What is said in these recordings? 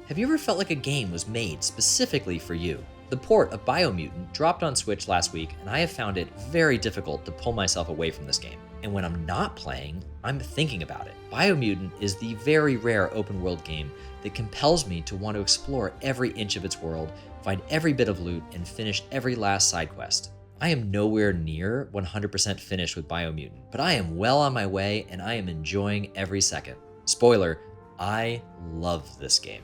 Have you ever felt like a game was made specifically for you? The port of Biomutant dropped on Switch last week, and I have found it very difficult to pull myself away from this game. And when I'm not playing, I'm thinking about it. Biomutant is the very rare open world game that compels me to want to explore every inch of its world, find every bit of loot, and finish every last side quest. I am nowhere near 100% finished with Biomutant, but I am well on my way and I am enjoying every second. Spoiler, I love this game.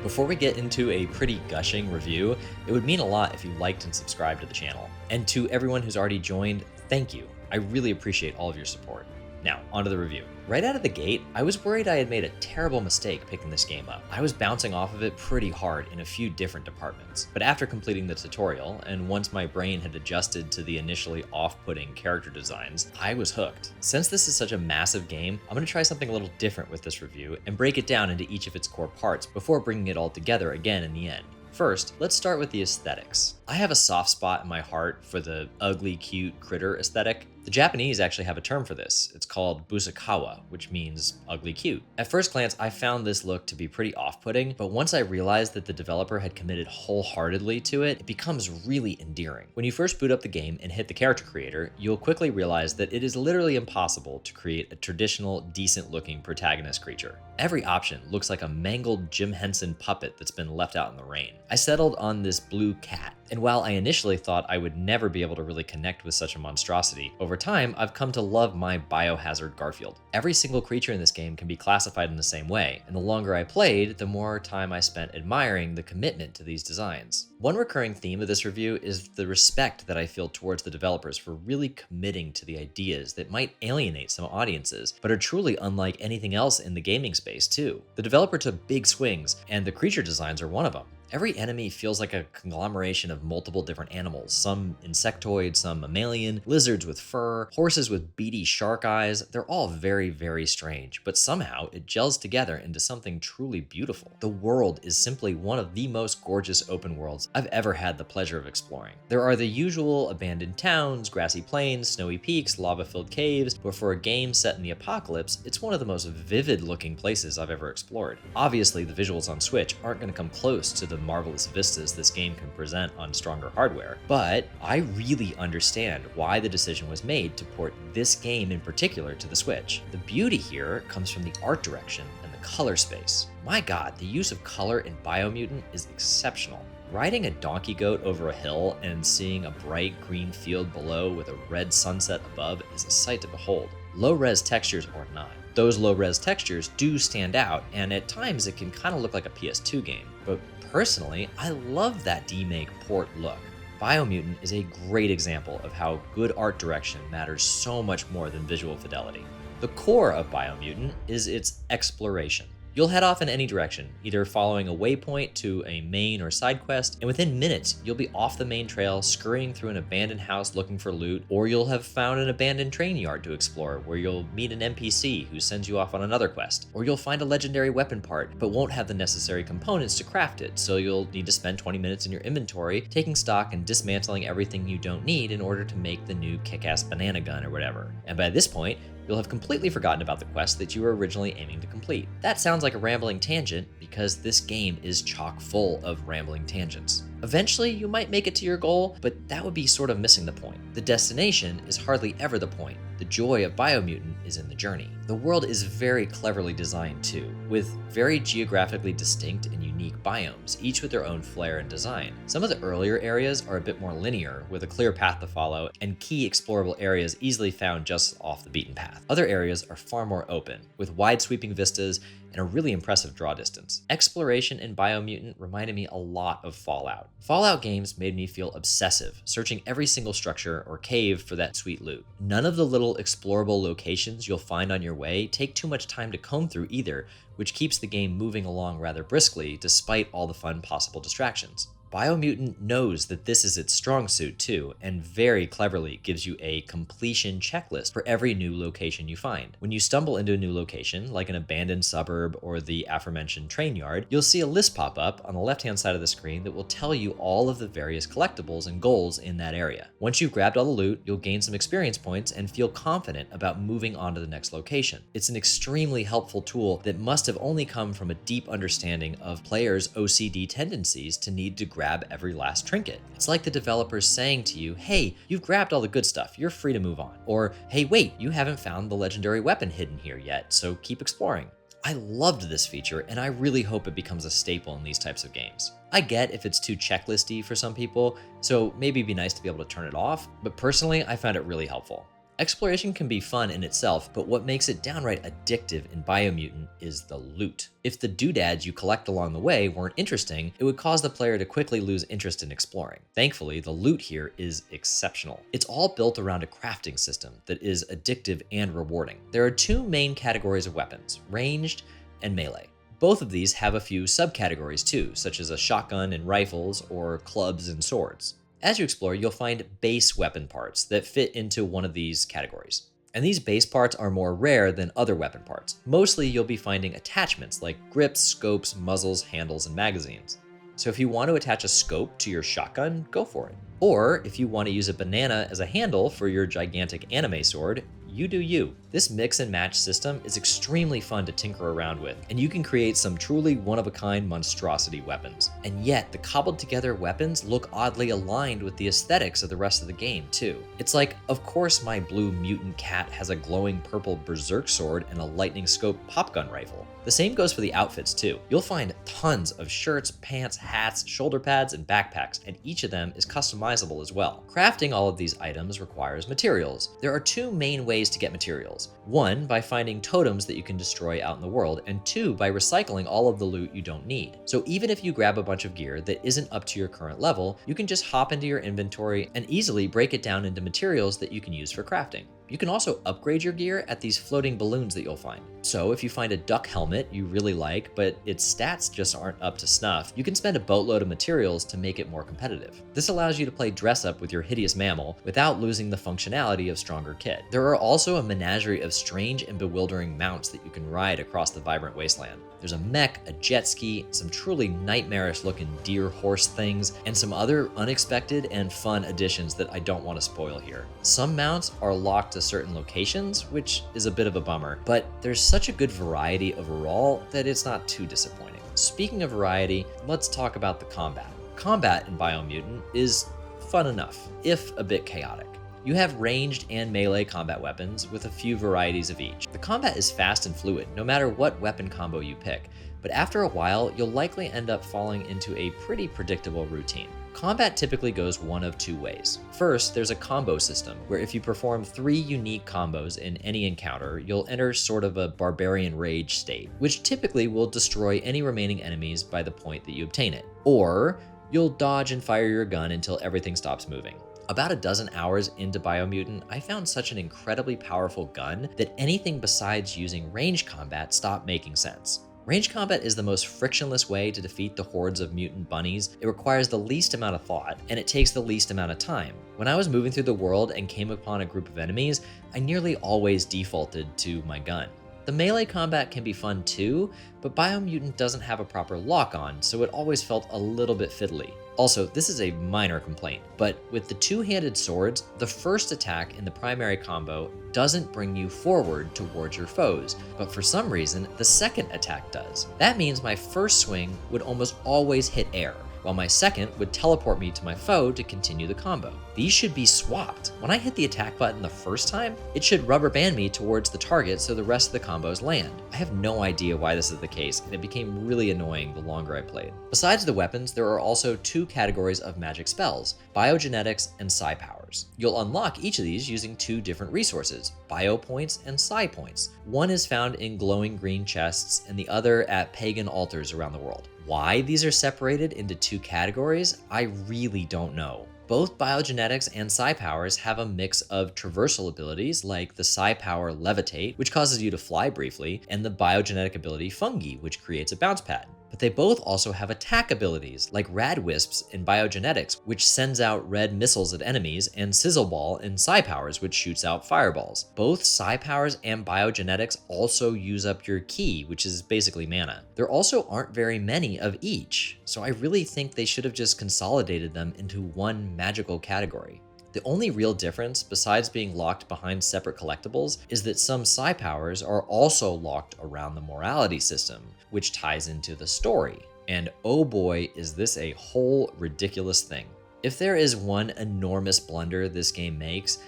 Before we get into a pretty gushing review, it would mean a lot if you liked and subscribed to the channel. And to everyone who's already joined, thank you. I really appreciate all of your support. Now, onto the review. Right out of the gate, I was worried I had made a terrible mistake picking this game up. I was bouncing off of it pretty hard in a few different departments. But after completing the tutorial, and once my brain had adjusted to the initially off-putting character designs, I was hooked. Since this is such a massive game, I'm going to try something a little different with this review and break it down into each of its core parts before bringing it all together again in the end. First, let's start with the aesthetics. I have a soft spot in my heart for the ugly, cute critter aesthetic. The Japanese actually have a term for this. It's called busakawa, which means ugly cute. At first glance, I found this look to be pretty off-putting, but once I realized that the developer had committed wholeheartedly to it, it becomes really endearing. When you first boot up the game and hit the character creator, you'll quickly realize that it is literally impossible to create a traditional, decent-looking protagonist creature. Every option looks like a mangled Jim Henson puppet that's been left out in the rain. I settled on this blue cat, and while I initially thought I would never be able to really connect with such a monstrosity, over time I've come to love my Biohazard Garfield. Every single creature in this game can be classified in the same way, and the longer I played, the more time I spent admiring the commitment to these designs. One recurring theme of this review is the respect that I feel towards the developers for really committing to the ideas that might alienate some audiences, but are truly unlike anything else in the gaming space too. The developer took big swings, and the creature designs are one of them. Every enemy feels like a conglomeration of multiple different animals, some insectoid, some mammalian, lizards with fur, horses with beady shark eyes. They're all very, very strange, but somehow it gels together into something truly beautiful. The world is simply one of the most gorgeous open worlds I've ever had the pleasure of exploring. There are the usual abandoned towns, grassy plains, snowy peaks, lava-filled caves, but for a game set in the apocalypse, it's one of the most vivid-looking places I've ever explored. Obviously, the visuals on Switch aren't going to come close to the marvelous vistas this game can present on stronger hardware, but I really understand why the decision was made to port this game in particular to the Switch. The beauty here comes from the art direction and the color space. My god, the use of color in Biomutant is exceptional. Riding a donkey goat over a hill and seeing a bright green field below with a red sunset above is a sight to behold. Low-res textures or not. Those low-res textures do stand out, and at times it can kind of look like a PS2 game, but personally, I love that demake port look. Biomutant is a great example of how good art direction matters so much more than visual fidelity. The core of Biomutant is its exploration. You'll head off in any direction, either following a waypoint to a main or side quest, and within minutes, you'll be off the main trail, scurrying through an abandoned house looking for loot, or you'll have found an abandoned train yard to explore, where you'll meet an NPC who sends you off on another quest, or you'll find a legendary weapon part, but won't have the necessary components to craft it, so you'll need to spend 20 minutes in your inventory, taking stock and dismantling everything you don't need in order to make the new kick-ass banana gun or whatever. And by this point, you'll have completely forgotten about the quest that you were originally aiming to complete. That sounds like a rambling tangent because this game is chock full of rambling tangents. Eventually, you might make it to your goal, but that would be sort of missing the point. The destination is hardly ever the point. The joy of Biomutant is in the journey. The world is very cleverly designed too, with very geographically distinct and unique biomes, each with their own flair and design. Some of the earlier areas are a bit more linear, with a clear path to follow, and key explorable areas easily found just off the beaten path. Other areas are far more open, with wide sweeping vistas and a really impressive draw distance. Exploration in Biomutant reminded me a lot of Fallout. Fallout games made me feel obsessive, searching every single structure or cave for that sweet loot. None of the little explorable locations you'll find on your way take too much time to comb through either, which keeps the game moving along rather briskly despite all the fun possible distractions. Biomutant knows that this is its strong suit too, and very cleverly gives you a completion checklist for every new location you find. When you stumble into a new location, like an abandoned suburb or the aforementioned train yard, you'll see a list pop up on the left-hand side of the screen that will tell you all of the various collectibles and goals in that area. Once you've grabbed all the loot, you'll gain some experience points and feel confident about moving on to the next location. It's an extremely helpful tool that must have only come from a deep understanding of players' OCD tendencies to need to grab every last trinket. It's like the developers saying to you, hey, you've grabbed all the good stuff, you're free to move on. Or, hey, wait, you haven't found the legendary weapon hidden here yet, so keep exploring. I loved this feature, and I really hope it becomes a staple in these types of games. I get if it's too checklisty for some people, so maybe it'd be nice to be able to turn it off, but personally, I found it really helpful. Exploration can be fun in itself, but what makes it downright addictive in Biomutant is the loot. If the doodads you collect along the way weren't interesting, it would cause the player to quickly lose interest in exploring. Thankfully, the loot here is exceptional. It's all built around a crafting system that is addictive and rewarding. There are two main categories of weapons, ranged and melee. Both of these have a few subcategories too, such as a shotgun and rifles or clubs and swords. As you explore, you'll find base weapon parts that fit into one of these categories. And these base parts are more rare than other weapon parts. Mostly you'll be finding attachments like grips, scopes, muzzles, handles, and magazines. So if you want to attach a scope to your shotgun, go for it. Or if you want to use a banana as a handle for your gigantic anime sword, you do you. This mix and match system is extremely fun to tinker around with, and you can create some truly one-of-a-kind monstrosity weapons. And yet, the cobbled together weapons look oddly aligned with the aesthetics of the rest of the game, too. It's like, of course my blue mutant cat has a glowing purple berserk sword and a lightning scope popgun rifle. The same goes for the outfits, too. You'll find tons of shirts, pants, hats, shoulder pads, and backpacks, and each of them is customizable as well. Crafting all of these items requires materials. There are two main ways to get materials. One, by finding totems that you can destroy out in the world, and two, by recycling all of the loot you don't need. So even if you grab a bunch of gear that isn't up to your current level, you can just hop into your inventory and easily break it down into materials that you can use for crafting. You can also upgrade your gear at these floating balloons that you'll find. So if you find a duck helmet you really like, but its stats just aren't up to snuff, you can spend a boatload of materials to make it more competitive. This allows you to play dress up with your hideous mammal without losing the functionality of stronger kit. There are also a menagerie of strange and bewildering mounts that you can ride across the vibrant wasteland. There's a mech, a jet ski, some truly nightmarish looking deer horse things, and some other unexpected and fun additions that I don't want to spoil here. Some mounts are locked to certain locations, which is a bit of a bummer, but there's such a good variety overall that it's not too disappointing. Speaking of variety, let's talk about the combat. Combat in Biomutant is fun enough, if a bit chaotic. You have ranged and melee combat weapons with a few varieties of each. The combat is fast and fluid, no matter what weapon combo you pick, but after a while, you'll likely end up falling into a pretty predictable routine. Combat typically goes one of two ways. First, there's a combo system, where if you perform 3 unique combos in any encounter, you'll enter sort of a barbarian rage state, which typically will destroy any remaining enemies by the point that you obtain it. Or, you'll dodge and fire your gun until everything stops moving. About a dozen hours into Biomutant, I found such an incredibly powerful gun that anything besides using range combat stopped making sense. Range combat is the most frictionless way to defeat the hordes of mutant bunnies. It requires the least amount of thought, and it takes the least amount of time. When I was moving through the world and came upon a group of enemies, I nearly always defaulted to my gun. The melee combat can be fun too, but Biomutant doesn't have a proper lock-on, so it always felt a little bit fiddly. Also, this is a minor complaint, but with the two-handed swords, the first attack in the primary combo doesn't bring you forward towards your foes, but for some reason, the second attack does. That means my first swing would almost always hit air, while my second would teleport me to my foe to continue the combo. These should be swapped. When I hit the attack button the first time, it should rubber band me towards the target so the rest of the combos land. I have no idea why this is the case, and it became really annoying the longer I played. Besides the weapons, there are also 2 categories of magic spells, biogenetics and psi powers. You'll unlock each of these using 2 different resources, bio points and psi points. One is found in glowing green chests and the other at pagan altars around the world. Why these are separated into two categories, I really don't know. Both biogenetics and psi powers have a mix of traversal abilities like the psi power levitate, which causes you to fly briefly, and the biogenetic ability fungi, which creates a bounce pad. But they both also have attack abilities like rad wisps in biogenetics, which sends out red missiles at enemies, and sizzle ball in psi powers, which shoots out fireballs. Both psi powers and biogenetics also use up your ki, which is basically mana. There also aren't very many of each, so I really think they should have just consolidated them into one magical category. The only real difference, besides being locked behind separate collectibles, is that some psi powers are also locked around the morality system, which ties into the story. And oh boy, is this a whole ridiculous thing. If there is one enormous blunder this game makes,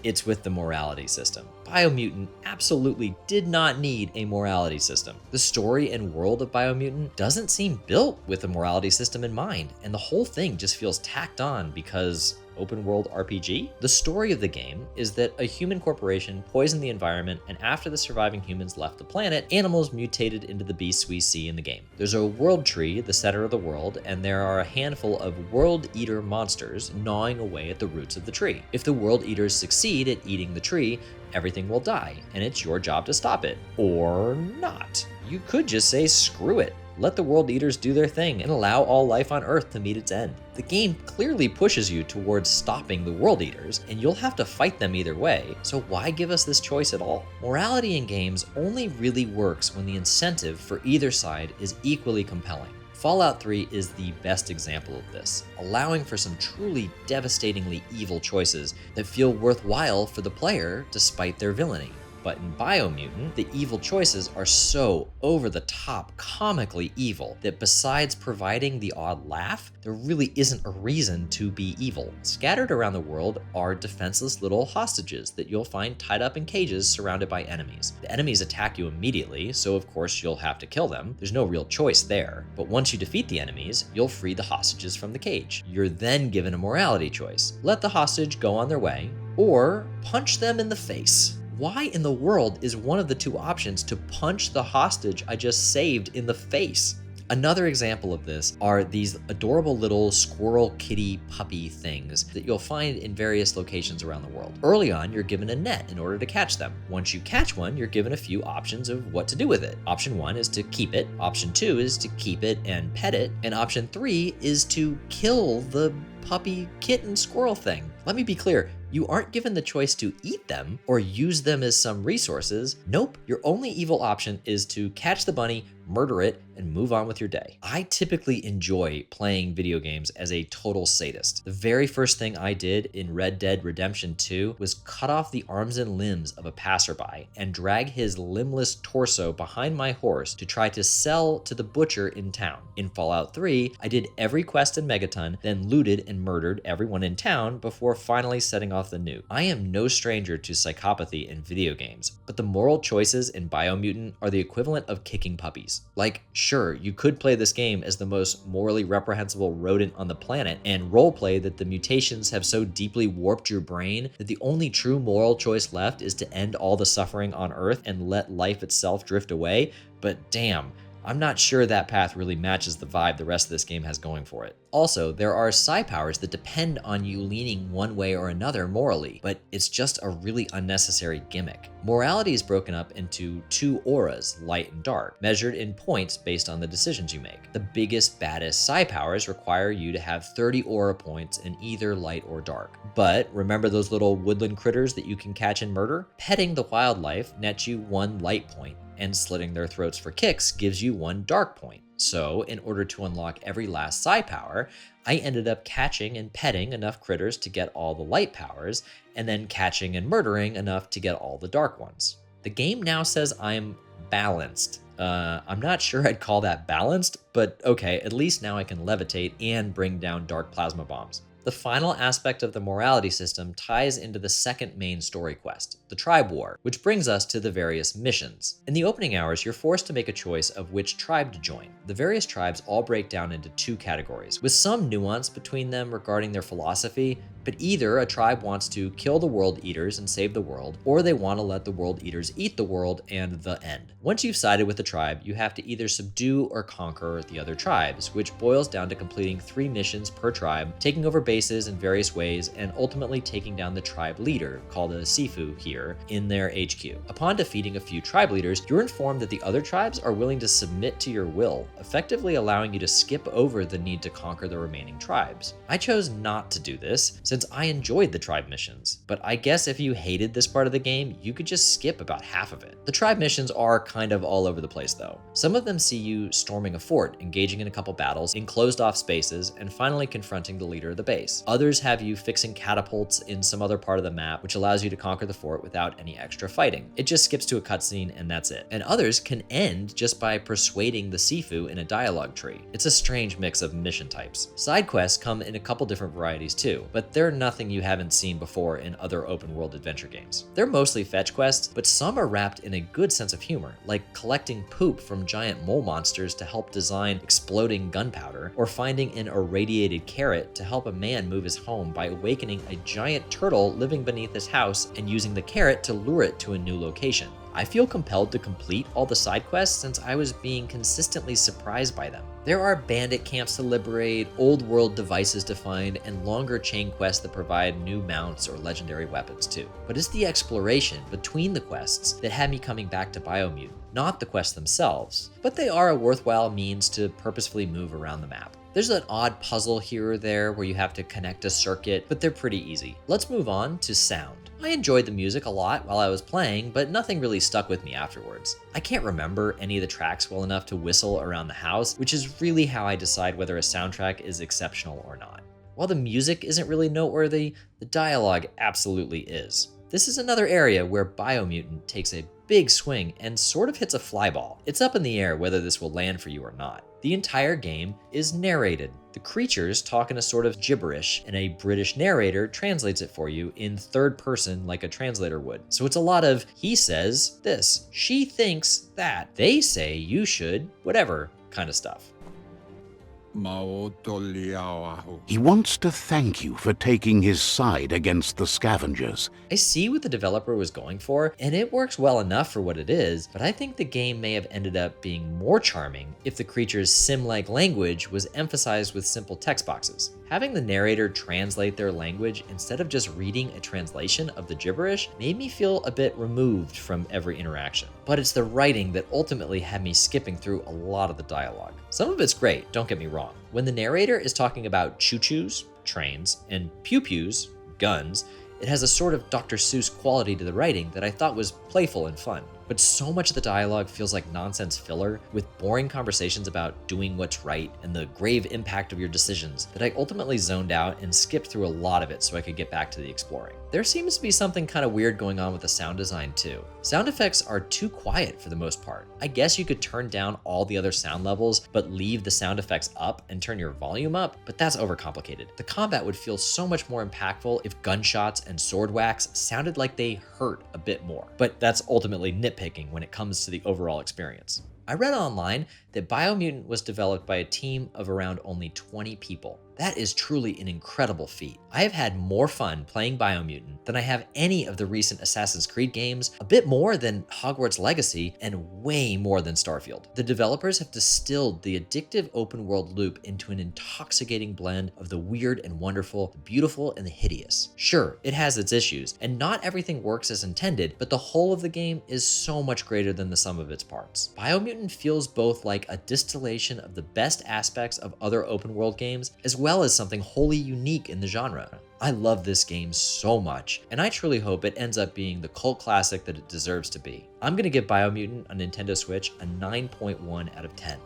it's with the morality system. Biomutant absolutely did not need a morality system. The story and world of Biomutant doesn't seem built with a morality system in mind, and the whole thing just feels tacked on because open world RPG? The story of the game is that a human corporation poisoned the environment, and after the surviving humans left the planet, animals mutated into the beasts we see in the game. There's a world tree, the center of the world, and there are a handful of world eater monsters gnawing away at the roots of the tree. If the world eaters succeed at eating the tree, everything will die, and it's your job to stop it. Or not. You could just say screw it. Let the world eaters do their thing and allow all life on Earth to meet its end. The game clearly pushes you towards stopping the world eaters, and you'll have to fight them either way, so why give us this choice at all? Morality in games only really works when the incentive for either side is equally compelling. Fallout 3 is the best example of this, allowing for some truly devastatingly evil choices that feel worthwhile for the player despite their villainy. But in Biomutant, the evil choices are so over-the-top comically evil that besides providing the odd laugh, there really isn't a reason to be evil. Scattered around the world are defenseless little hostages that you'll find tied up in cages surrounded by enemies. The enemies attack you immediately, so of course you'll have to kill them. There's no real choice there. But once you defeat the enemies, you'll free the hostages from the cage. You're then given a morality choice. Let the hostage go on their way, or punch them in the face. Why in the world is one of the two options to punch the hostage I just saved in the face? Another example of this are these adorable little squirrel kitty puppy things that you'll find in various locations around the world. Early on, you're given a net in order to catch them. Once you catch one, you're given a few options of what to do with it. Option 1 is to keep it, option 2 is to keep it and pet it, and option 3 is to kill the puppy kitten squirrel thing. Let me be clear, you aren't given the choice to eat them or use them as some resources. Nope, your only evil option is to catch the bunny, murder it, and move on with your day. I typically enjoy playing video games as a total sadist. The very first thing I did in Red Dead Redemption 2 was cut off the arms and limbs of a passerby and drag his limbless torso behind my horse to try to sell to the butcher in town. In Fallout 3, I did every quest in Megaton, then looted and murdered everyone in town before finally setting off the nuke. I am no stranger to psychopathy in video games, but the moral choices in Biomutant are the equivalent of kicking puppies. Like, sure, you could play this game as the most morally reprehensible rodent on the planet and roleplay that the mutations have so deeply warped your brain that the only true moral choice left is to end all the suffering on Earth and let life itself drift away, but damn, I'm not sure that path really matches the vibe the rest of this game has going for it. Also, there are psi powers that depend on you leaning one way or another morally, but it's just a really unnecessary gimmick. Morality is broken up into two auras, light and dark, measured in points based on the decisions you make. The biggest, baddest psi powers require you to have 30 aura points in either light or dark. But remember those little woodland critters that you can catch and murder? Petting the wildlife nets you 1 light point, and slitting their throats for kicks gives you 1 dark point. So, in order to unlock every last psi power, I ended up catching and petting enough critters to get all the light powers, and then catching and murdering enough to get all the dark ones. The game now says I'm balanced. I'm not sure I'd call that balanced, but okay, at least now I can levitate and bring down dark plasma bombs. The final aspect of the morality system ties into the second main story quest, the Tribe War, which brings us to the various missions. In the opening hours, you're forced to make a choice of which tribe to join. The various tribes all break down into 2 categories, with some nuance between them regarding their philosophy, but either a tribe wants to kill the world eaters and save the world, or they want to let the world eaters eat the world and the end. Once you've sided with the tribe, you have to either subdue or conquer the other tribes, which boils down to completing 3 missions per tribe, taking over bases in various ways, and ultimately taking down the tribe leader, called a Sifu here, in their HQ. Upon defeating a few tribe leaders, you're informed that the other tribes are willing to submit to your will, effectively allowing you to skip over the need to conquer the remaining tribes. I chose not to do this, since I enjoyed the tribe missions, but I guess if you hated this part of the game, you could just skip about half of it. The tribe missions are kind of all over the place though. Some of them see you storming a fort, engaging in a couple battles in closed off spaces, and finally confronting the leader of the base. Others have you fixing catapults in some other part of the map, which allows you to conquer the fort without any extra fighting. It just skips to a cutscene and that's it. And others can end just by persuading the Sifu in a dialogue tree. It's a strange mix of mission types. Side quests come in a couple different varieties too, but they're nothing you haven't seen before in other open world adventure games. They're mostly fetch quests, but some are wrapped in a good sense of humor, like collecting poop from giant mole monsters to help design exploding gunpowder, or finding an irradiated carrot to help a man move his home by awakening a giant turtle living beneath his house and using the carrot to lure it to a new location. I feel compelled to complete all the side quests since I was being consistently surprised by them. There are bandit camps to liberate, old world devices to find, and longer chain quests that provide new mounts or legendary weapons too. But it's the exploration between the quests that had me coming back to Biomutant, not the quests themselves, but they are a worthwhile means to purposefully move around the map. There's an odd puzzle here or there where you have to connect a circuit, but they're pretty easy. Let's move on to sound. I enjoyed the music a lot while I was playing, but nothing really stuck with me afterwards. I can't remember any of the tracks well enough to whistle around the house, which is really how I decide whether a soundtrack is exceptional or not. While the music isn't really noteworthy, the dialogue absolutely is. This is another area where Biomutant takes a big swing and sort of hits a flyball. It's up in the air whether this will land for you or not. The entire game is narrated. The creatures talk in a sort of gibberish, and a British narrator translates it for you in third person like a translator would. So it's a lot of, he says this, she thinks that, they say you should, whatever kind of stuff. He wants to thank you for taking his side against the scavengers. I see what the developer was going for, and it works well enough for what it is, but I think the game may have ended up being more charming if the creature's sim-like language was emphasized with simple text boxes. Having the narrator translate their language instead of just reading a translation of the gibberish made me feel a bit removed from every interaction. But it's the writing that ultimately had me skipping through a lot of the dialogue. Some of it's great, don't get me wrong. When the narrator is talking about choo-choos, trains, and pew-pews, guns, it has a sort of Dr. Seuss quality to the writing that I thought was playful and fun. But so much of the dialogue feels like nonsense filler, with boring conversations about doing what's right and the grave impact of your decisions, that I ultimately zoned out and skipped through a lot of it so I could get back to the exploring. There seems to be something kind of weird going on with the sound design too. Sound effects are too quiet for the most part. I guess you could turn down all the other sound levels, but leave the sound effects up and turn your volume up, but that's overcomplicated. The combat would feel so much more impactful if gunshots and sword whacks sounded like they hurt a bit more. But that's ultimately nitpicking when it comes to the overall experience. I read online that Biomutant was developed by a team of around only 20 people. That is truly an incredible feat. I have had more fun playing Biomutant than I have any of the recent Assassin's Creed games, a bit more than Hogwarts Legacy, and way more than Starfield. The developers have distilled the addictive open world loop into an intoxicating blend of the weird and wonderful, the beautiful and the hideous. Sure, it has its issues, and not everything works as intended, but the whole of the game is so much greater than the sum of its parts. Biomutant feels both like a distillation of the best aspects of other open world games, as well as something wholly unique in the genre. I love this game so much, and I truly hope it ends up being the cult classic that it deserves to be. I'm gonna give Biomutant on Nintendo Switch a 9.1 out of 10.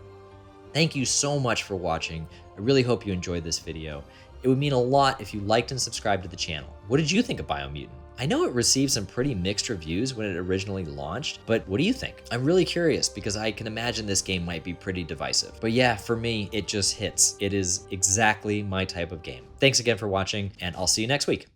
Thank you so much for watching. I really hope you enjoyed this video. It would mean a lot if you liked and subscribed to the channel. What did you think of Biomutant? I know it received some pretty mixed reviews when it originally launched, but what do you think? I'm really curious because I can imagine this game might be pretty divisive. But yeah, for me, it just hits. It is exactly my type of game. Thanks again for watching, and I'll see you next week.